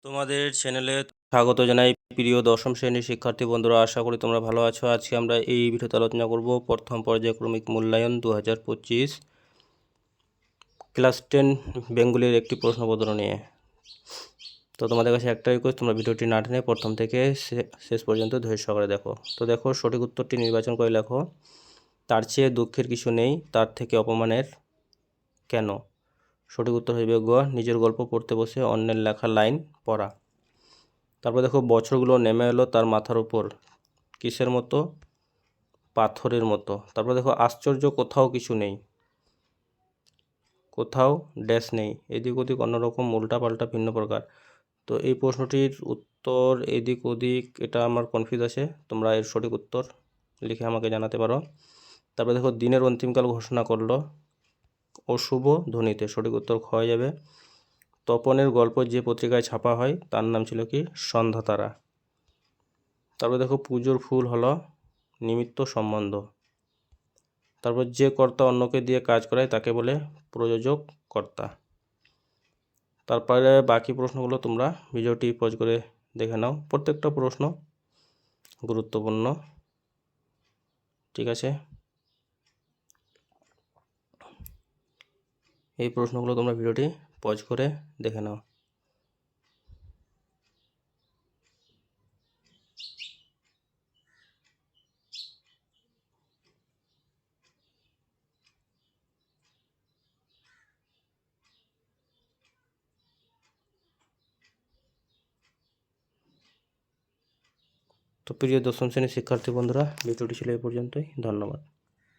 তোমাদের চ্যানেলে স্বাগত জানাই প্রিয় দশম শ্রেণীর শিক্ষার্থী বন্ধুরা। আশা করি তোমরা ভালো আছো। আজকে আমরা এই ভিডিওতে আলোচনা করব প্রথম পর্যায়ক্রমিক মূল্যায়ন 2025 ক্লাস 10 বেঙ্গলির একটি প্রশ্নপত্র নিয়ে। তো তোমাদের কাছে একটা রিকোয়েস্ট, তোমরা ভিডিওটি না টেনে প্রথম থেকে শেষ পর্যন্ত ধৈর্য সহকারে দেখো। তো দেখো, সঠিক উত্তরটি নির্বাচন করে লেখো। তার চেয়ে দুঃখের কিছু নেই, তার থেকে অপমানের কেন? সঠিক উত্তর হইবে গ, নিজের গল্প পড়তে বসে অন্যের লেখা লাইন পড়া। তারপর দেখো, বছরগুলো নেমে এলো তার মাথার উপর, কিসের মতো? পাথরের মতো। তারপর দেখো, আশ্চর্য কোথাও কিছু নেই, কোথাও ড্যাশ নেই, এদিক ওদিক অন্যরকম, উল্টা পাল্টা ভিন্ন প্রকার। তো এই প্রশ্নটির উত্তর এদিক ওদিক, এটা আমার কনফিউজ আছে, তোমরা এর সঠিক উত্তর লিখে আমাকে জানাতে পারো। তারপর দেখো, দিনের অন্তিমকাল ঘোষণা করলো অশুভ ধ্বনিতে, সঠিক উত্তর খ হয়ে যাবে। তপনের গল্প যে পত্রিকায় ছাপা হয় তার নাম ছিল কি? সন্ধ্যাতারা। তারপর দেখো, পুজোর ফুল হলো নিমিত্ত সম্বন্ধ। তারপর যে কর্তা অন্যকে দিয়ে কাজ করায় তাকে বলে প্রযোজক কর্তা। তারপরে বাকি প্রশ্নগুলো তোমরা ভিডিওটি পজ করে দেখে নাও, প্রত্যেকটা প্রশ্ন গুরুত্বপূর্ণ, ঠিক আছে? এই প্রশ্নগুলো তোমরা ভিডিওটি পজ করে দেখে নাও। তো প্রিয় দশম শ্রেণীর শিক্ষার্থী বন্ধুরা, ভিডিওটি ছিল এই পর্যন্তই। ধন্যবাদ।